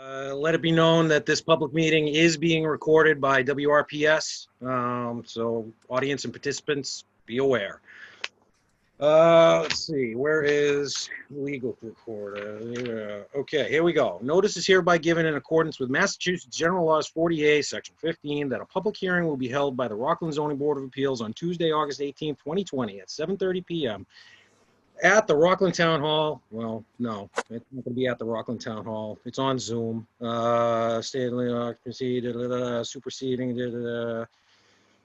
Let it be known that this public meeting is being recorded by WRPS, so audience and participants, be aware. Let's see, where is legal recorder? Okay, here we go. Notice is hereby given in accordance with Massachusetts General Laws 40A, Section 15, that a public hearing will be held by the Rockland Zoning Board of Appeals on Tuesday, August 18th, 2020 at 7:30 p.m. at the Rockland Town Hall. Well, no, it's not going to be at the Rockland Town Hall. It's on Zoom. Stanley occupancy, superseding,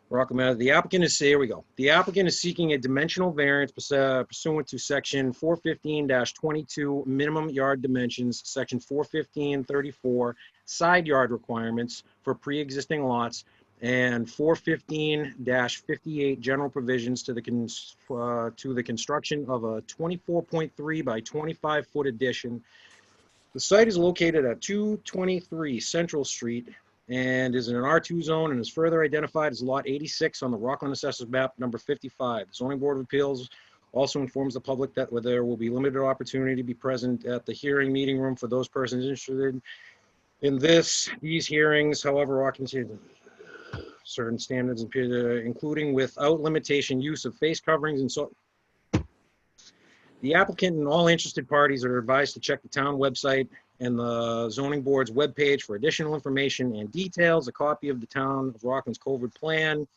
Rockland. The applicant is, here we go. The applicant is seeking a dimensional variance pursuant to section 415-22 minimum yard dimensions, section 415-34 side yard requirements for pre-existing lots, and 415-58 general provisions to the construction of a 24.3 by 25 foot addition. The site is located at 223 Central Street and is in an R2 zone and is further identified as lot 86 on the Rockland Assessors Map number 55. The Zoning Board of Appeals also informs the public that there will be limited opportunity to be present at the hearing meeting room for those persons interested in these hearings. However, occupancy certain standards, including without limitation use of face coverings and so. The applicant and all interested parties are advised to check the town website and the zoning board's webpage for additional information and details. A copy of the town of Rockland's COVID plan.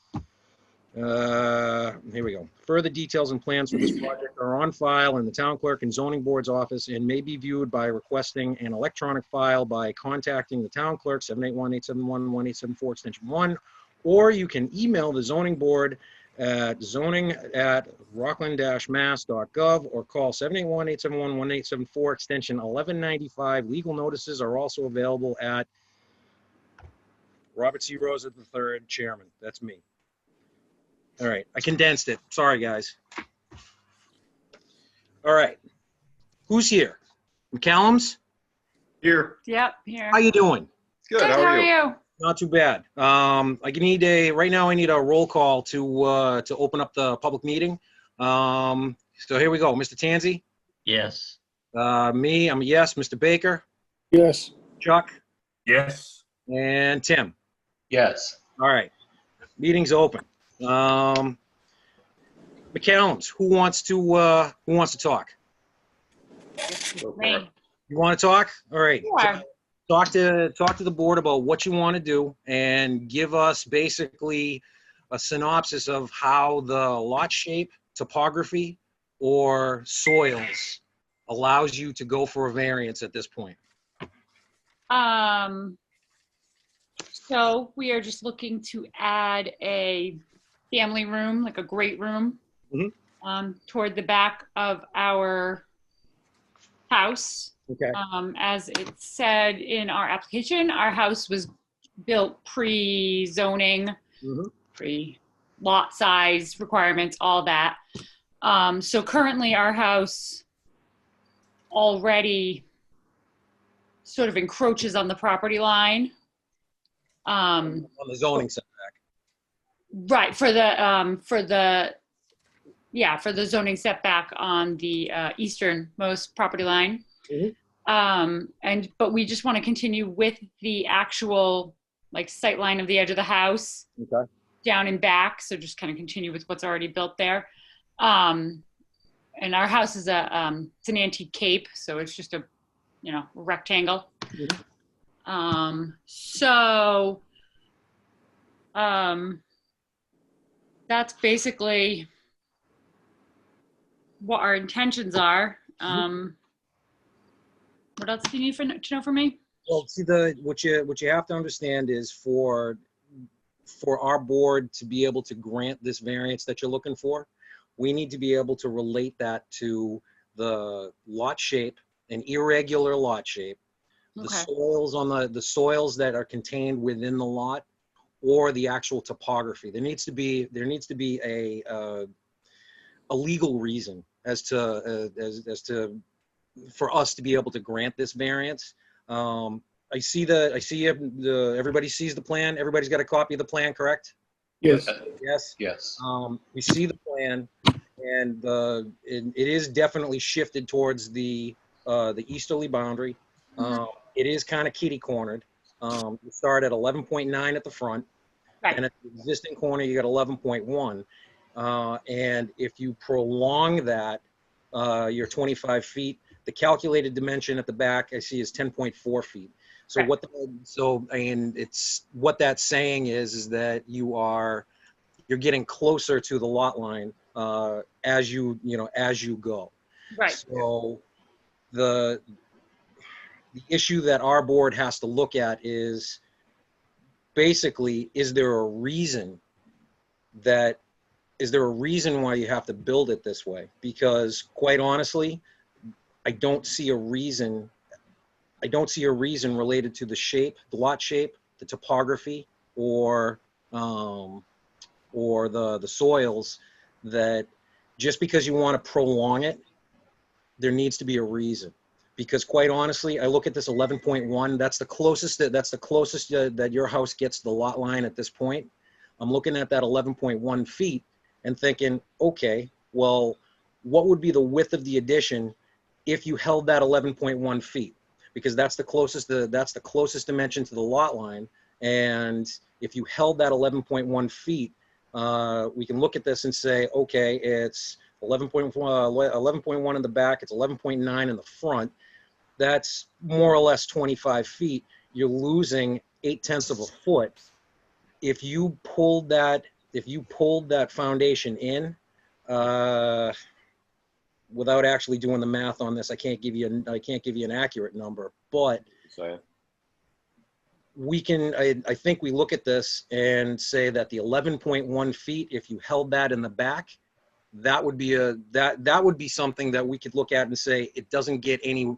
Here we go. Further details and plans for this project are on file in the town clerk and zoning board's office and may be viewed by requesting an electronic file by contacting the town clerk 781-871-1874 extension 1, or you can email the zoning board at zoning@rockland-mass.gov or call 781-871-1874 extension 1195. Legal notices are also available at Robert C. Rosa III, Chairman. That's me. All right, I condensed it. Sorry, guys. All right, who's here? McCallum's? Here. Yep, here. How you doing? Good. How are you? Not too bad. Right now I need a roll call to open up the public meeting. So here we go. Mr. Tansey? Yes. Me, I'm a yes. Mr. Baker? Yes. Chuck? Yes. And Tim? Yes. All right. Meeting's open. McCallum's, who wants to talk? Me. You want to talk? All right. Sure. Talk to the board about what you want to do and give us basically a synopsis of how the lot shape, topography, or soils allows you to go for a variance at this point. So we are just looking to add a family room, like a great room, toward the back of our house. Okay. As it said in our application, our house was built pre-zoning, pre-lot size requirements, all that. So currently our house already sort of encroaches on the property line. On the zoning setback. Right, for the zoning setback on the easternmost property line. But we just want to continue with the actual sight line of the edge of the house, down and back. So just kind of continue with what's already built there. And our house is it's an antique cape, so it's just a rectangle. That's basically what our intentions are. What else do you need to know from me? Well, see, what you have to understand is for our board to be able to grant this variance that you're looking for, we need to be able to relate that to the lot shape, an irregular lot shape, the soils the soils that are contained within the lot, or the actual topography. There needs to be a legal reason as to for us to be able to grant this variance. Everybody sees the plan. Everybody's got a copy of the plan, correct? Yes. Yes. Yes. We see the plan, and it is definitely shifted towards the easterly boundary. It is kind of kitty cornered. You start at 11.9 at the front, Right. and at the existing corner, you got 11.1. And if you prolong that, your 25 feet, the calculated dimension at the back I see is 10.4 feet. So Right. it's what that's saying is that you're getting closer to the lot line as you go. Right. So the issue that our board has to look at is basically, is there a reason why you have to build it this way? Because quite honestly, I don't see a reason related to the shape, the lot shape, the topography, or the soils, that just because you want to prolong it, there needs to be a reason. Because quite honestly, I look at this 11.1, that's the closest that your house gets to the lot line at this point. I'm looking at that 11.1 feet and thinking, okay, well, what would be the width of the addition if you held that 11.1 feet? Because that's the closest dimension to the lot line. And if you held that 11.1 feet, we can look at this and say, okay, it's 11.1 in the back, it's 11.9 in the front. That's more or less 25 feet. You're losing 0.8 of a foot. If you pulled that foundation in, without actually doing the math on this, I can't give you an accurate number, but we can, I think we look at this and say that the 11.1 feet, if you held that in the back, that would be something that we could look at and say it doesn't get any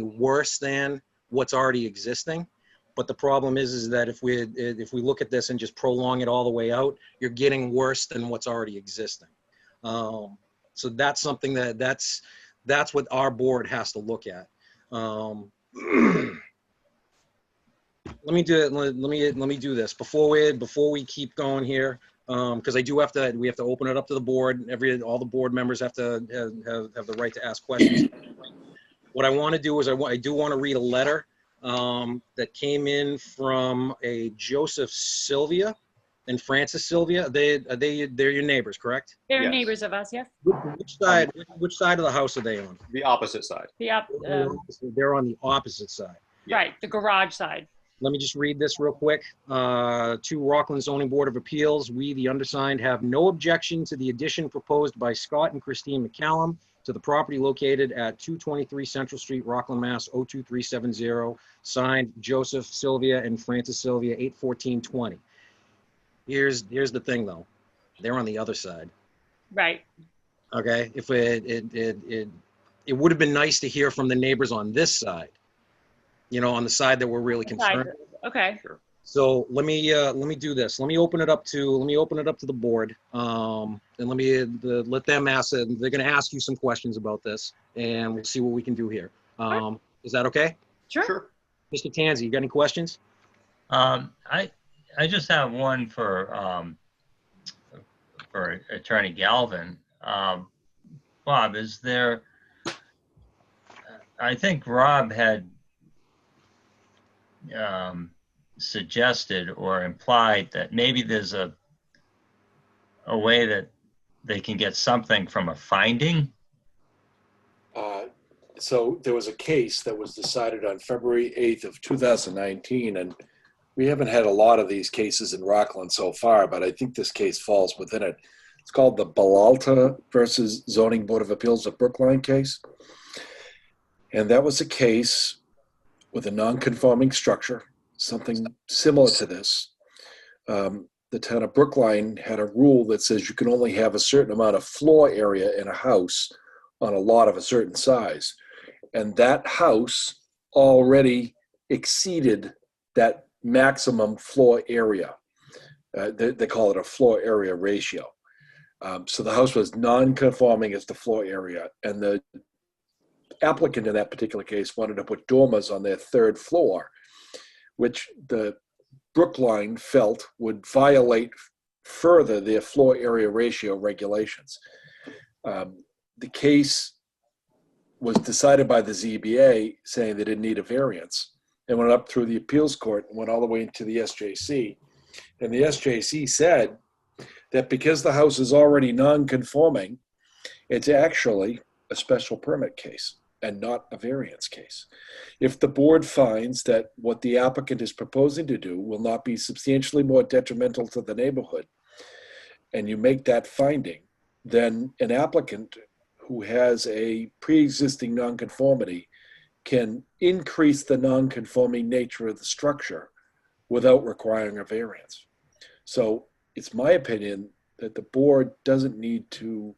worse than what's already existing. But the problem is that if we look at this and just prolong it all the way out, you're getting worse than what's already existing. So that's something that's what our board has to look at. Let me do this before we keep going here, because we have to open it up to the board. All the board members have the right to ask questions. What I want to do is I do want to read a letter that came in from a Joseph Sylvia and Francis Sylvia. They're your neighbors, correct? They're Yes. neighbors of us, yes. Which side of the house are they on? The opposite side. They're on the opposite side. Right, the garage side. Let me just read this real quick. To Rockland Zoning Board of Appeals, we, the undersigned, have no objection to the addition proposed by Scott and Christine McCallum to the property located at 223 Central Street, Rockland, Mass. 02370, signed Joseph Sylvia and Francis Sylvia, 8/14/20. Here's the thing, though. They're on the other side. Right. Okay. If it would have been nice to hear from the neighbors on this side, on the side that we're really concerned. Okay. Sure. So let me do this. Let me open it up to the board, and let them ask. They're going to ask you some questions about this, and we'll see what we can do here. Is that okay? Sure. Mr. Tansey, you got any questions? I just have one for Attorney Galvin. Bob, is there? I think Rob had suggested or implied that maybe there's a way that they can get something from a finding. So there was a case that was decided on February 8th of 2019, and we haven't had a lot of these cases in Rockland so far, but I think this case falls within it. It's called the Belalta versus Zoning Board of Appeals of Brookline case. And that was a case with a non-conforming structure, something similar to this. The town of Brookline had a rule that says you can only have a certain amount of floor area in a house on a lot of a certain size. And that house already exceeded that maximum floor area. They call it a floor area ratio. So the house was non-conforming as to floor area, and the applicant in that particular case wanted to put dormers on their third floor, which the Brookline felt would violate further their floor area ratio regulations. The case was decided by the ZBA saying they didn't need a variance, and went up through the appeals court and went all the way into the SJC. And the SJC said that because the house is already non-conforming, it's actually a special permit case and not a variance case. If the board finds that what the applicant is proposing to do will not be substantially more detrimental to the neighborhood, and you make that finding, then an applicant who has a pre-existing nonconformity can increase the non-conforming nature of the structure without requiring a variance. So it's my opinion that the board doesn't need to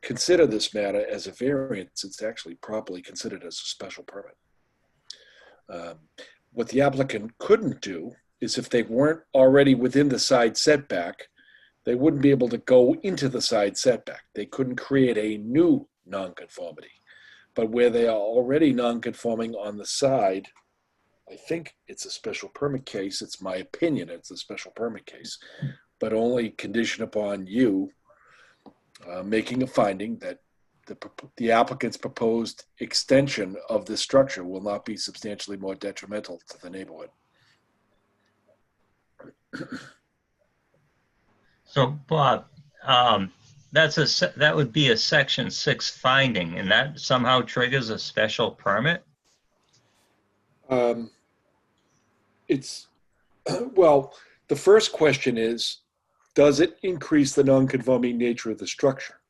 consider this matter as a variance. It's actually properly considered as a special permit. What the applicant couldn't do is, if they weren't already within the side setback, they wouldn't be able to go into the side setback. They couldn't create a new nonconformity. But where they are already nonconforming on the side, I think it's a special permit case. It's my opinion it's a special permit case, but only conditioned upon you making a finding that the applicant's proposed extension of this structure will not be substantially more detrimental to the neighborhood. So, Bob, that would be a Section 6 finding, and that somehow triggers a special permit? It's, well, the first question is, does it increase the non-conforming nature of the structure?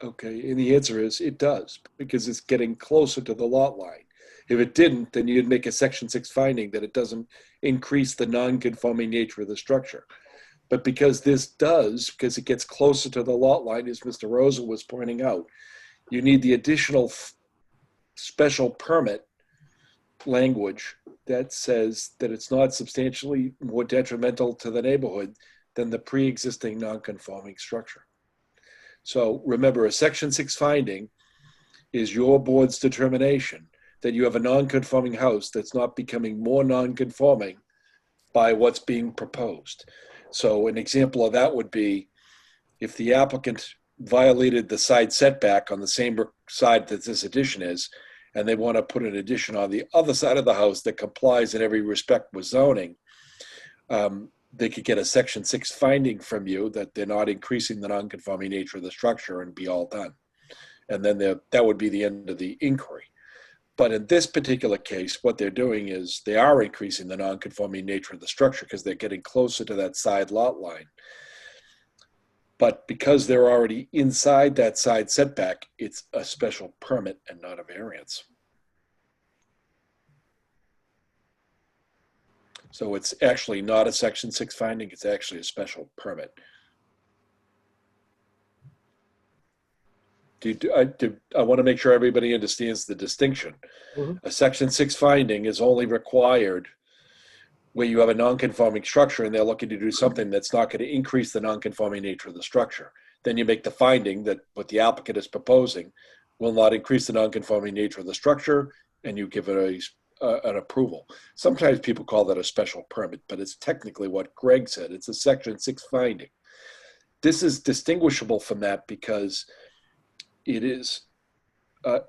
Okay, and the answer is it does, because it's getting closer to the lot line. If it didn't, then you'd make a Section 6 finding that it doesn't increase the non-conforming nature of the structure. But because this does, because it gets closer to the lot line, as Mr. Rosa was pointing out, you need the additional special permit language that says that it's not substantially more detrimental to the neighborhood than the pre-existing non-conforming structure. So remember, a Section 6 finding is your board's determination that you have a non-conforming house that's not becoming more non-conforming by what's being proposed. So an example of that would be if the applicant violated the side setback on the same side that this addition is, and they want to put an addition on the other side of the house that complies in every respect with zoning, they could get a Section 6 finding from you that they're not increasing the non-conforming nature of the structure and be all done. And then that would be the end of the inquiry. But in this particular case, what they're doing is they are increasing the non-conforming nature of the structure because they're getting closer to that side lot line. But because they're already inside that side setback, it's a special permit and not a variance. So it's actually not a Section 6 finding, it's actually a special permit. I want to make sure everybody understands the distinction. Mm-hmm. A Section 6 finding is only required where you have a non-conforming structure and they're looking to do something that's not going to increase the non-conforming nature of the structure. Then you make the finding that what the applicant is proposing will not increase the non-conforming nature of the structure, and you give it an approval. Sometimes people call that a special permit, but it's technically what Greg said. It's a Section 6 finding. This is distinguishable from that because it is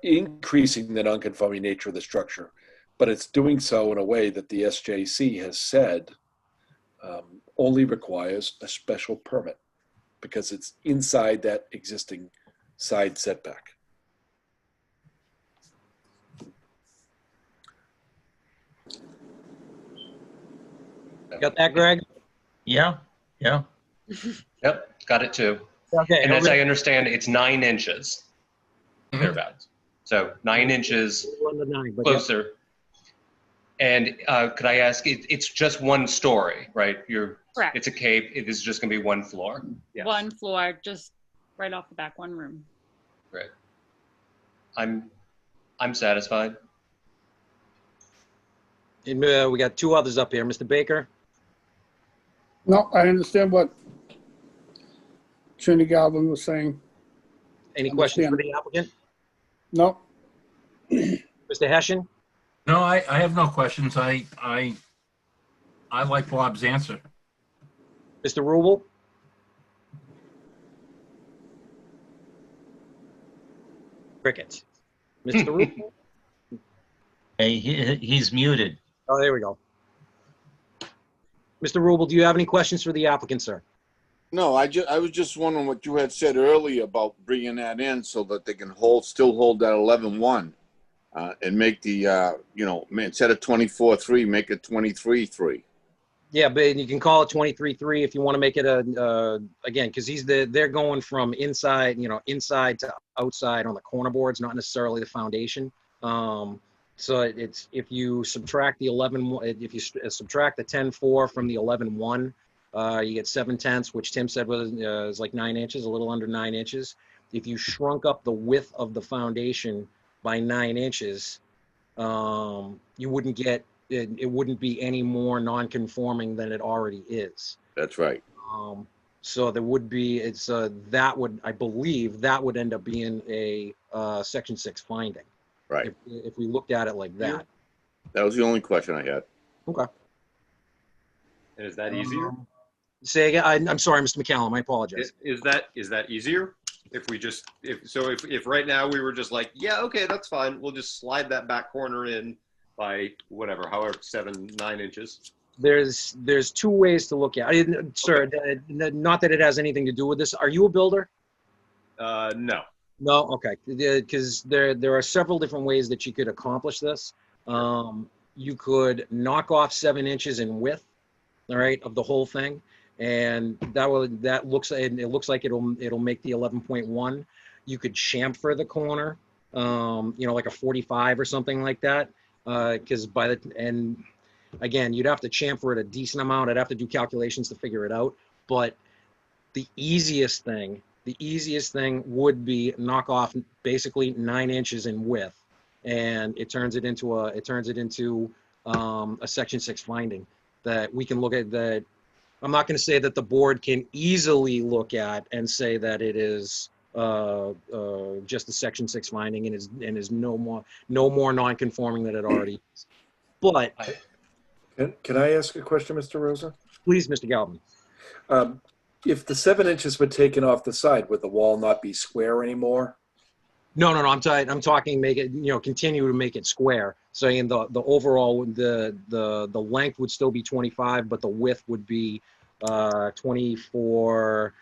increasing the non-conforming nature of the structure, but it's doing so in a way that the SJC has said only requires a special permit because it's inside that existing side setback. Got that, Greg? Yeah. Yep, got it too. Okay. And as I understand, it's 9 inches, thereabouts. So 9 inches closer. And could I ask, it's just one story, right? Correct. It's a cape. It is just going to be one floor. Yes. One floor, just right off the back, one room. Right. I'm satisfied. And we got 2 others up here. Mr. Baker? No, I understand what Attorney Galvin was saying. Any questions for the applicant? No. Mr. Hessian? No, I have no questions. I like Bob's answer. Mr. Rubel? Crickets. Mr. Rubel? Hey, he's muted. Oh, there we go. Mr. Rubel, do you have any questions for the applicant, sir? No, I was just wondering what you had said earlier about bringing that in so that they can still hold that 11-1, and make the, instead of 24-3, make it 23-3. Yeah, but you can call it 23-3 if you want to make it again, because they're going from inside to outside on the corner boards, not necessarily the foundation. So it's, if you subtract the 11, if you subtract the 10-4 from the 11-1, you get 7/10, which Tim said was like 9 inches, a little under 9 inches. If you shrunk up the width of the foundation by 9 inches, you wouldn't get, it wouldn't be any more non-conforming than it already is. That's right. So there would be, I believe that would end up being a Section 6 finding. Right. If we looked at it like that. That was the only question I had. Okay. And is that easier? Say again. I'm sorry, Mr. McCallum. I apologize. Is that easier? If right now we were just like, yeah, okay, that's fine. We'll just slide that back corner in by whatever, however, 7-9 inches. There's two ways to look at it. Sir, not that it has anything to do with this. Are you a builder? No. No, okay. Because there are several different ways that you could accomplish this. You could knock off 7 inches in width, all right, of the whole thing, and it looks like it'll make the 11.1. You could chamfer the corner, like a 45 or something like that, because and again, you'd have to chamfer it a decent amount. I'd have to do calculations to figure it out, but the easiest thing would be knock off basically 9 inches in width, and it turns it into a Section 6 finding that we can look at. That I'm not going to say that the board can easily look at and say that it is just a Section 6 finding and is no more non-conforming than it already is. But Can I ask a question, Mr. Rosa? please, Mr. Galvin. If the 7 inches were taken off the side, would the wall not be square anymore? No. I'm talking make it, continue to make it square. Saying the overall, the length would still be 25, but the width would be 24,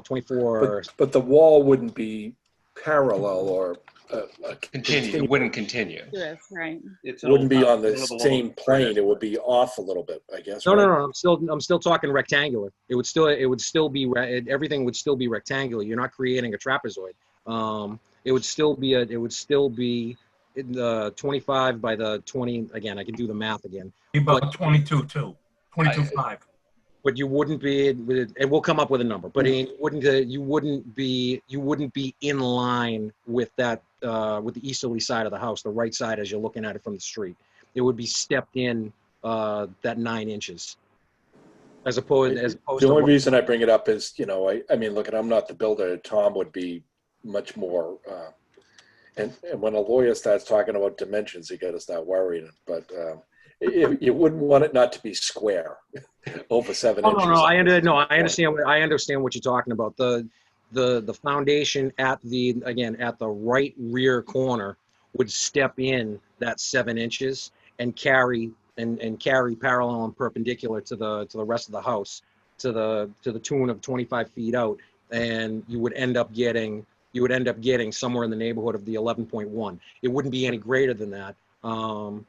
24. But the wall wouldn't be parallel or Continue. It wouldn't continue. Yes, right. It wouldn't be on the same plane. It would be off a little bit, I guess. No, right? no. I'm still talking rectangular. It would still be everything would still be rectangular. You're not creating a trapezoid. It would still be in the 25 by the 20. Again, I can do the math again. About 22 too. 22.5. But you wouldn't be, and we'll come up with a number. But you wouldn't be in line with that with the easterly side of the house, the right side as you're looking at it from the street. It would be stepped in that 9 inches, as opposed. The only reason I bring it up is, I mean, look, I'm not the builder. Tom would be much more. And when a lawyer starts talking about dimensions, you got to start worrying. But you wouldn't want it not to be square over 7 inches. No. I understand what you're talking about. The foundation at the right rear corner would step in that 7 inches and carry parallel and perpendicular to the rest of the house to the tune of 25 feet out, and you would end up getting somewhere in the neighborhood of the 11.1. It wouldn't be any greater than that. Rob,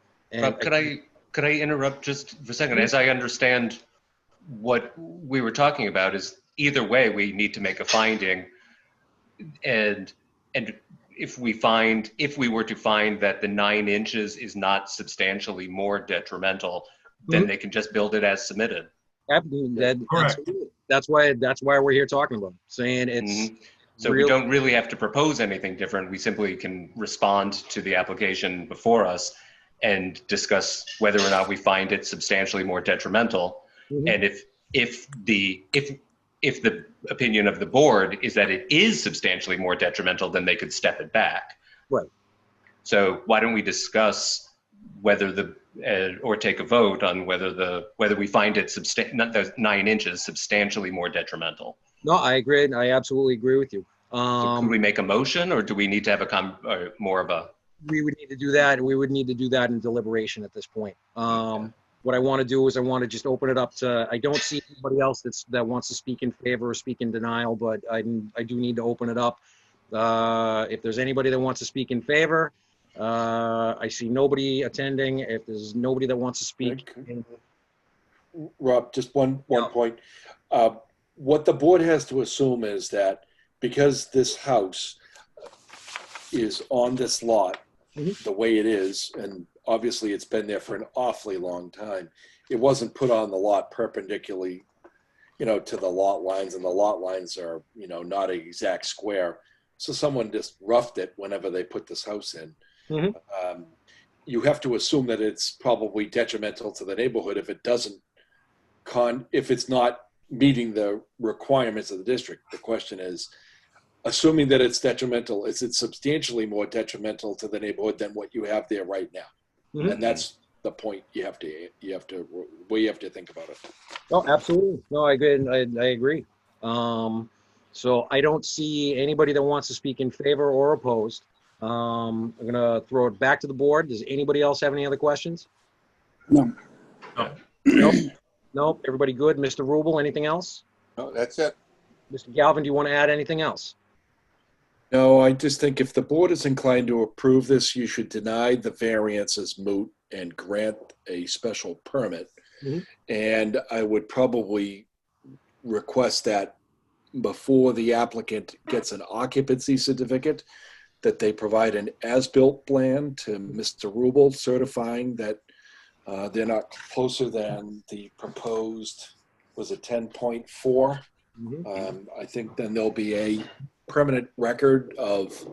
could I interrupt just for a second? As I understand what we were talking about is either way, we need to make a finding. And if we were to find that the 9 inches is not substantially more detrimental, then they can just build it as submitted. That's why we're here talking about it, saying it's. So we don't really have to propose anything different. We simply can respond to the application before us and discuss whether or not we find it substantially more detrimental. And if the opinion of the board is that it is substantially more detrimental, then they could step it back. Right. So why don't we discuss whether or take a vote on whether we find it not the 9 inches substantially more detrimental? No, I agree. I absolutely agree with you. So could we make a motion, or do we need to have or more of a? We would need to do that. We would need to do that in deliberation at this point. What I want to do is I want to just open it up to, I don't see anybody else that wants to speak in favor or speak in denial, but I do need to open it up. If there's anybody that wants to speak in favor, I see nobody attending. If there's nobody that wants to speak. Rob, just one point. What the board has to assume is that because this house is on this lot, the way it is, and obviously it's been there for an awfully long time, it wasn't put on the lot perpendicularly, to the lot lines, and the lot lines are, not an exact square. So someone just roughed it whenever they put this house in. You have to assume that it's probably detrimental to the neighborhood if it doesn't if it's not meeting the requirements of the district. The question is, assuming that it's detrimental, is it substantially more detrimental to the neighborhood than what you have there right now? And that's the point you have to think about it. Oh, absolutely. No, I agree. So I don't see anybody that wants to speak in favor or opposed. I'm going to throw it back to the board. Does anybody else have any other questions? No. Nope. Everybody good? Mr. Rubel, anything else? No, that's it. Mr. Galvin, do you want to add anything else? No, I just think if the board is inclined to approve this, you should deny the variance as moot and grant a special permit. And I would probably request that before the applicant gets an occupancy certificate, that they provide an as-built plan to Mr. Rubel certifying that they're not closer than the proposed, was it 10.4? I think then there'll be a permanent record of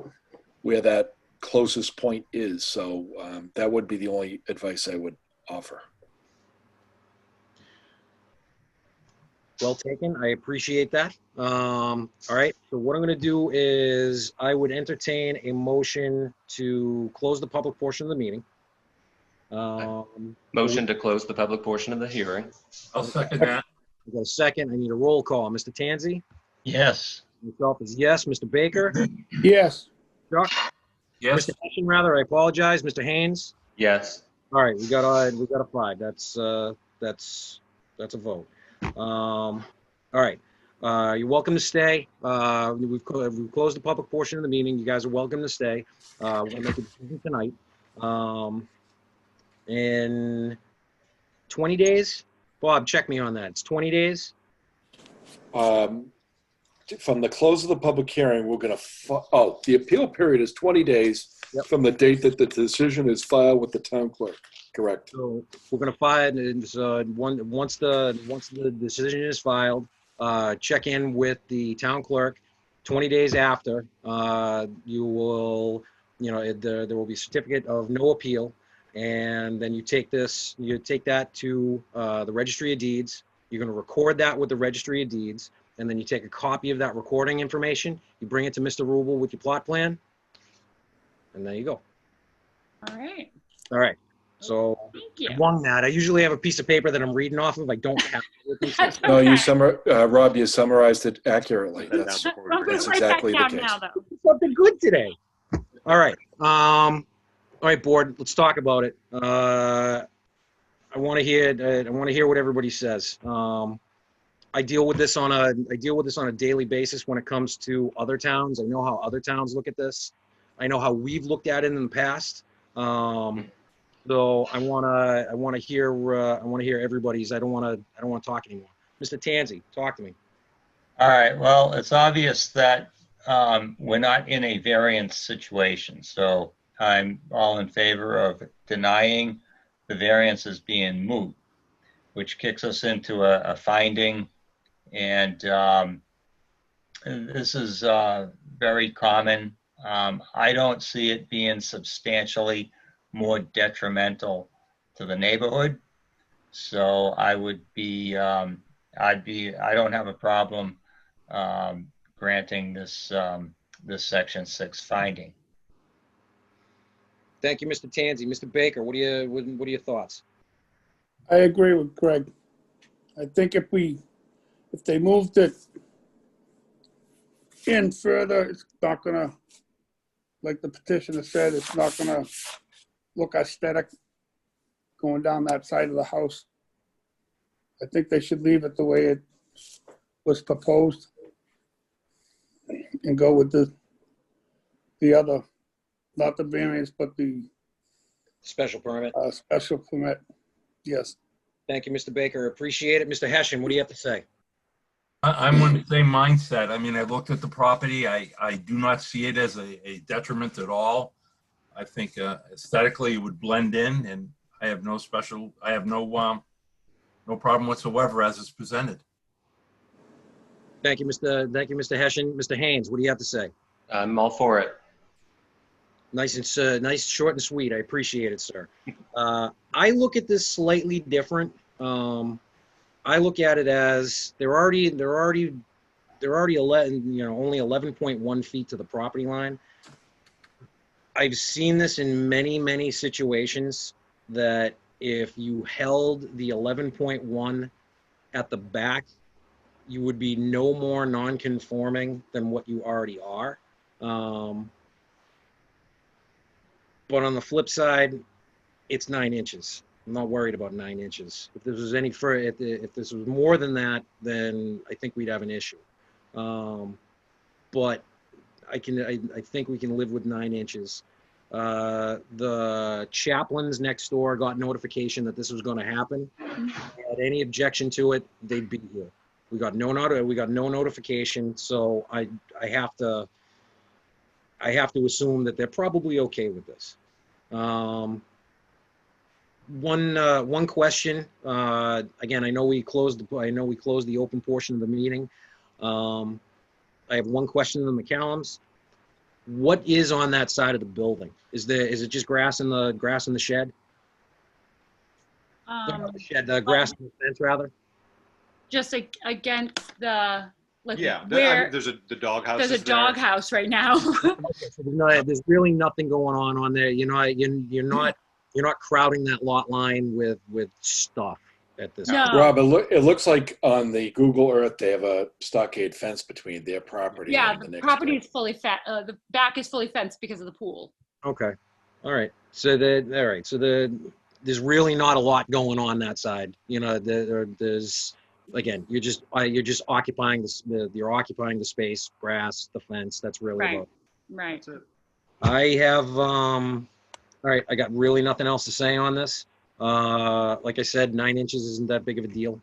where that closest point is. So that would be the only advice I would offer. Well taken. I appreciate that. All right. So what I'm going to do is I would entertain a motion to close the public portion of the meeting. Motion to close the public portion of the hearing. I'll second that. I got a second. I need a roll call. Mr. Tansey? Yes. Myself is yes. Mr. Baker? Yes. Chuck? Yes. Mr. Hessian, rather. I apologize. Mr. Haynes? Yes. All right. We got a 5. That's a vote. All right. You're welcome to stay. We've closed the public portion of the meeting. You guys are welcome to stay. We're going to make a decision tonight. In 20 days? Bob, check me on that. It's 20 days? From the close of the public hearing, we're going to, the appeal period is 20 days from the date that the decision is filed with the town clerk. Correct. So we're going to file, once the decision is filed, check in with the town clerk 20 days after. You will, there will be a certificate of no appeal. And then you take that to the registry of deeds. You're going to record that with the registry of deeds. And then you take a copy of that recording information. You bring it to Mr. Rubel with your plot plan. And there you go. All right. All right. So Thank you. I won that. I usually have a piece of paper that I'm reading off of. I don't have it. That's No, okay. Rob, you summarized it accurately. That's I'm gonna that's write exactly that the down case. now, though. Something good today. All right. All right, board. Let's talk about it. I want to hear what everybody says. I deal with this on a daily basis when it comes to other towns. I know how other towns look at this. I know how we've looked at it in the past. So I want to hear everybody's. I don't want to talk anymore. Mr. Tansey, talk to me. All right. Well, it's obvious that we're not in a variance situation. So I'm all in favor of denying the variance as being moot, which kicks us into a finding. And this is very common. I don't see it being substantially more detrimental to the neighborhood. So I would be, I don't have a problem granting this section 6 finding. Thank you, Mr. Tansey. Mr. Baker, what are your thoughts? I agree with Greg. I think if they moved it in further, it's not gonna, like the petitioner said, it's not gonna look aesthetic going down that side of the house. I think they should leave it the way it was proposed and go with the other, not the variance, but the Special permit. special permit. Yes. Thank you, Mr. Baker. Appreciate it. Mr. Hessian, what do you have to say? I'm on the same mindset. I mean, I looked at the property. I do not see it as a detriment at all. I think aesthetically it would blend in, and I have no problem whatsoever as it's presented. Thank you, Mr. Hessian. Mr. Haynes, what do you have to say? I'm all for it. Nice and nice, short and sweet. I appreciate it, sir. I look at this slightly different. I look at it as they're already 11, only 11.1 feet to the property line. I've seen this in many situations that if you held the 11.1 at the back, you would be no more non-conforming than what you already are. But on the flip side, it's 9 inches. I'm not worried about 9 inches. If this was any further, if this was more than that, then I think we'd have an issue. But I think we can live with 9 inches. The chaplains next door got notification that this was going to happen. Had any objection to it, they'd be here. We got no notification, so I have to assume that they're probably okay with this. One question. Again, I know we closed the open portion of the meeting. I have one question on the McCallums. What is on that side of the building? Is it just grass in the shed? The grass in the fence, rather. Just against the Yeah, where there's the doghouse. there's a doghouse right now. Okay, so there's really nothing going on there. You're not crowding that lot line with stuff at this No. point. Rob, it looks like on the Google Earth they have a stockade fence between their property Yeah, and the the next property door. is fully the back is fully fenced because of the pool. Okay. All right. So there's really not a lot going on that side. There's again, you're just occupying the space, grass, the fence. That's really Right. about it. Right. That's it. I have all right, I got really nothing else to say on this. Like I said, 9 inches isn't that big of a deal.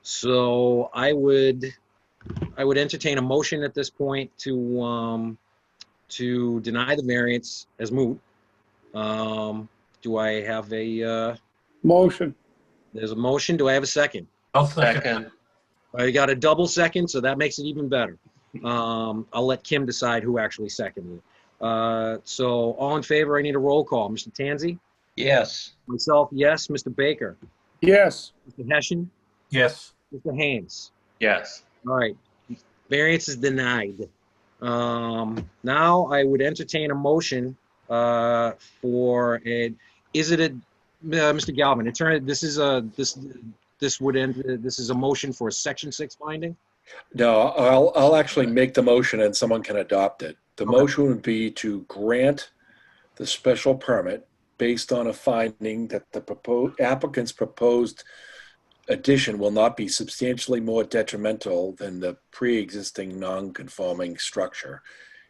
So I would entertain a motion at this point to deny the variance as moot. Do I have a Motion. there's a motion. Do I have a second? I'll second. Second. I got a double second, so that makes it even better. I'll let Kim decide who actually seconded it. So all in favor, I need a roll call. Mr. Tansey? Yes. Myself, yes. Mr. Baker? Yes. Mr. Hessian? Yes. Mr. Haynes? Yes. All right. Variance is denied. Now I would entertain a motion for a, is it a, Mr. Galvin, this is a motion for a section 6 finding? No, I'll actually make the motion and someone can adopt it. The Okay. motion would be to grant the special permit based on a finding that the applicant's proposed addition will not be substantially more detrimental than the pre-existing non-conforming structure,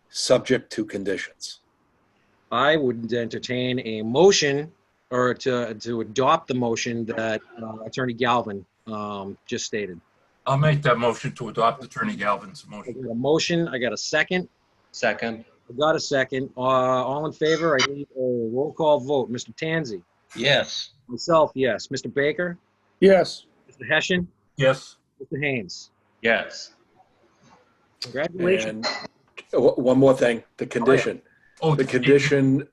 subject to conditions. I would entertain a motion or to adopt the motion that Attorney Galvin just stated. I'll make that motion to adopt Attorney Galvin's I motion. got a motion. I got a second. Second. I got a second. All in favor? I need a roll call vote. Mr. Tansey? Yes. Myself, yes. Mr. Baker? Yes. Mr. Hessian? Yes. Mr. Haynes? Yes. Congratulations. And one more thing, the condition. Oh, The condition,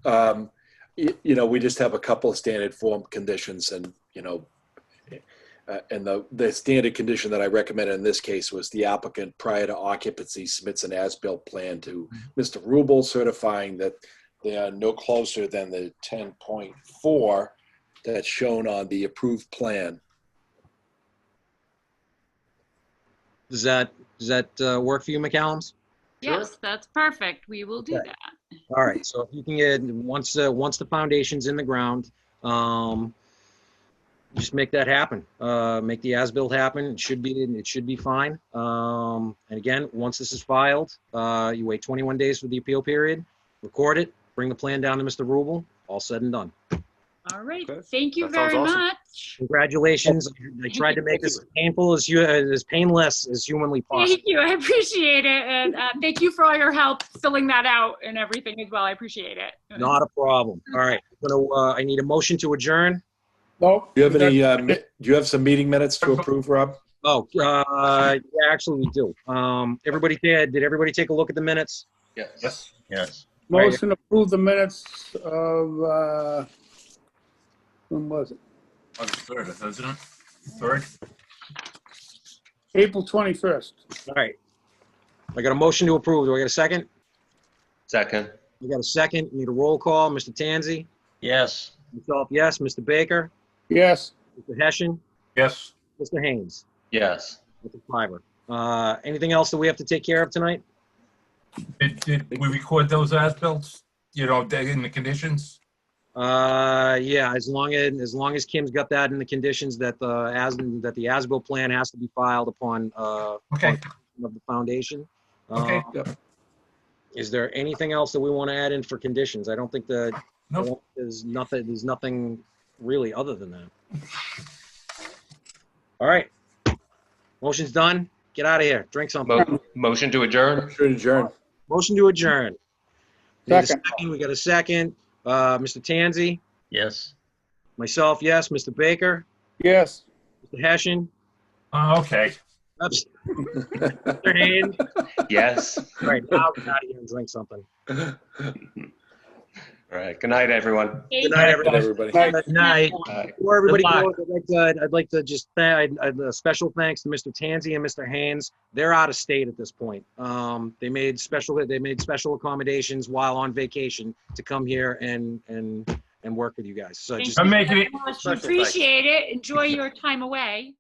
we just have a couple of standard form conditions and, and the standard condition that I recommended in this case was the applicant prior to occupancy submits an as-built plan to Mr. Rubel certifying that they are no closer than the 10.4 that's shown on the approved plan. Does that Does that work for you, McCallums? Yes, that's perfect. We will do Okay. that. All right, so if you can get, once the foundation's in the ground, just make that happen. Make the as-built happen. It should be fine. And again, once this is filed, you wait 21 days for the appeal period, record it, bring the plan down to Mr. Rubel, all said and done. All right. Okay. Thank you That sounds very awesome. much. Congratulations. I tried to make this as painful as painless as humanly possible. Thank you. I appreciate it. And thank you for all your help filling that out and everything as well. I appreciate it. Not a problem. All right, I need a motion to adjourn. Nope. Do you have any, do you have some meeting minutes to approve, Rob? Oh, yeah, actually we do. Did everybody take a look at the minutes? Yes. Yes. Motion to approve the minutes of, when was it? August 3rd, isn't it? 3rd? April 21st. All right. I got a motion to approve. Do I get a second? Second. We got a second. Need a roll call. Mr. Tansey? Yes. Myself, yes. Mr. Baker? Yes. Mr. Hessian? Yes. Mr. Haynes? Yes. Mr. Fiver? Anything else that we have to take care of tonight? Did we record those as-bills? You know, in the conditions? Yeah, as long as Kim's got that in the conditions that the as-built plan has to be filed upon Okay. of the foundation. Okay. Is there anything else that we want to add in for conditions? I don't think that Nope. there's nothing really other than that. All right. Motion's done. Get out of here. Drink something. Motion to adjourn? Should adjourn. Motion to adjourn. Need a Second. second. We got a second. Mr. Tansey? Yes. Myself, yes. Mr. Baker? Yes. Mr. Hessian? Okay. Oops. Mr. Haynes? Yes. All right, now get out of here and drink something. All right. Good night, everyone. Good night, everybody. Everybody. Good night. Bye. Before everybody Good luck. goes, I'd like to just thank a special thanks to Mr. Tansey and Mr. Haynes. They're out of state at this point. They made special accommodations while on vacation to come here and work with you guys. So Thank just I'm making it. very much. Special Appreciate it. Enjoy your time away.